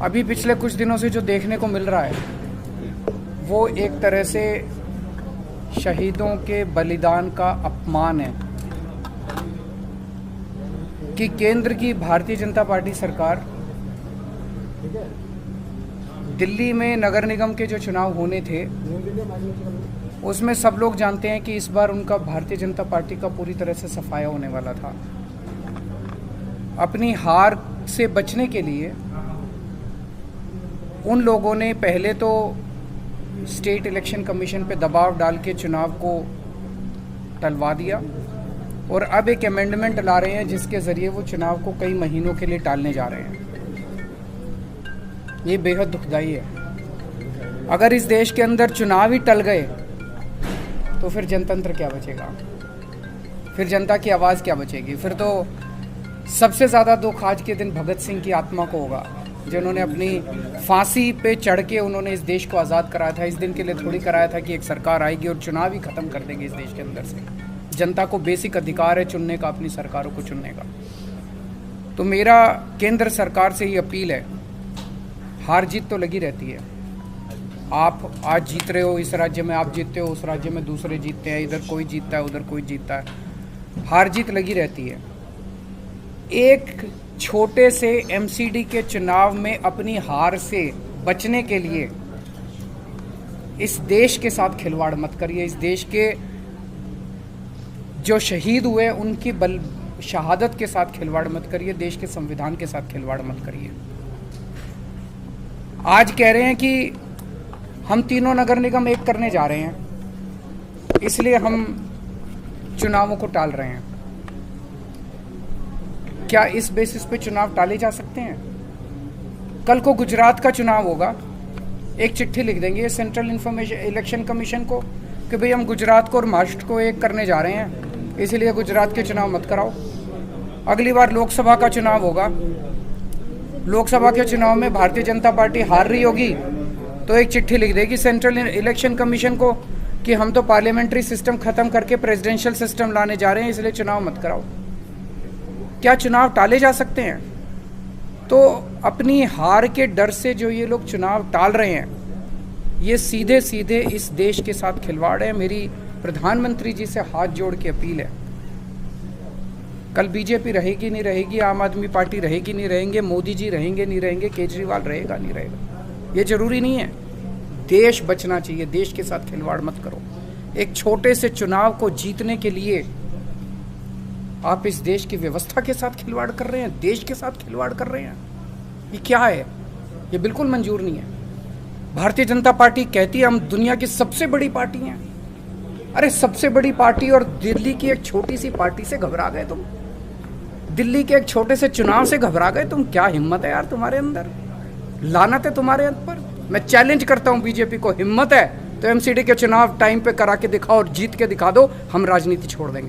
अभी पिछले कुछ दिनों से जो देखने को मिल रहा है वो एक तरह से शहीदों के बलिदान का अपमान है कि केंद्र की भारतीय जनता पार्टी सरकार दिल्ली में नगर निगम के जो चुनाव होने थे उसमें सब लोग जानते हैं कि इस बार उनका भारतीय जनता पार्टी का पूरी तरह से सफाया होने वाला था। अपनी हार से बचने के लिए उन लोगों ने पहले तो स्टेट इलेक्शन कमीशन पे दबाव डाल के चुनाव को टलवा दिया और अब एक अमेंडमेंट ला रहे हैं जिसके ज़रिए वो चुनाव को कई महीनों के लिए टालने जा रहे हैं। ये बेहद दुखदाई है। अगर इस देश के अंदर चुनाव ही टल गए तो फिर जनतंत्र क्या बचेगा, फिर जनता की आवाज़ क्या बचेगी। फिर तो सबसे ज़्यादा दुख आज के दिन भगत सिंह की आत्मा को होगा जिन्होंने अपनी फांसी पे चढ़ के उन्होंने इस देश को आज़ाद कराया था। इस दिन के लिए थोड़ी कराया था कि एक सरकार आएगी और चुनाव ही ख़त्म कर देंगे इस देश के अंदर से। जनता को बेसिक अधिकार है चुनने का, अपनी सरकारों को चुनने का। तो मेरा केंद्र सरकार से ही अपील है, हार जीत तो लगी रहती है। आप आज जीत रहे हो, इस राज्य में आप जीतते हो, उस राज्य में दूसरे जीतते हैं, इधर कोई जीतता है, उधर कोई जीतता है। हार जीत लगी रहती है। एक छोटे से एमसीडी के चुनाव में अपनी हार से बचने के लिए इस देश के साथ खिलवाड़ मत करिए। इस देश के जो शहीद हुए उनकी शहादत के साथ खिलवाड़ मत करिए। देश के संविधान के साथ खिलवाड़ मत करिए। आज कह रहे हैं कि हम तीनों नगर निगम एक करने जा रहे हैं, इसलिए हम चुनावों को टाल रहे हैं। क्या इस बेसिस पे चुनाव टाले जा सकते हैं? कल को गुजरात का चुनाव होगा, एक चिट्ठी लिख देंगे सेंट्रल इलेक्शन कमीशन को कि भाई हम गुजरात को और महाराष्ट्र को एक करने जा रहे हैं, इसलिए गुजरात के चुनाव मत कराओ। अगली बार लोकसभा का चुनाव होगा, लोकसभा के चुनाव में भारतीय जनता पार्टी हार रही होगी तो एक चिट्ठी लिख देगी सेंट्रल इलेक्शन कमीशन को कि हम तो पार्लियामेंट्री सिस्टम खत्म करके प्रेसिडेंशियल सिस्टम लाने जा रहे हैं, इसलिए चुनाव मत कराओ। क्या चुनाव टाले जा सकते हैं? तो अपनी हार के डर से जो ये लोग चुनाव टाल रहे हैं, ये सीधे सीधे इस देश के साथ खिलवाड़ है। मेरी प्रधानमंत्री जी से हाथ जोड़ के अपील है, कल बीजेपी रहेगी नहीं रहेगी, आम आदमी पार्टी रहेगी नहीं रहेंगे, मोदी जी रहेंगे नहीं रहेंगे, केजरीवाल रहेगा नहीं रहेगा, ये जरूरी नहीं है। देश बचना चाहिए, देश के साथ खिलवाड़ मत करो। एक छोटे से चुनाव को जीतने के लिए आप इस देश की व्यवस्था के साथ खिलवाड़ कर रहे हैं, देश के साथ खिलवाड़ कर रहे हैं। ये क्या है? ये बिल्कुल मंजूर नहीं है। भारतीय जनता पार्टी कहती है हम दुनिया की सबसे बड़ी पार्टी हैं। अरे सबसे बड़ी पार्टी और दिल्ली की एक छोटी सी पार्टी से घबरा गए तुम? दिल्ली के एक छोटे से चुनाव से घबरा गए तुम? क्या हिम्मत है यार तुम्हारे अंदर, लानत है तुम्हारे ऊपर। मैं चैलेंज करता हूं बीजेपी को, हिम्मत है तो एमसीडी के चुनाव टाइम पे करा के दिखाओ और जीत के दिखा दो, हम राजनीति छोड़ देंगे।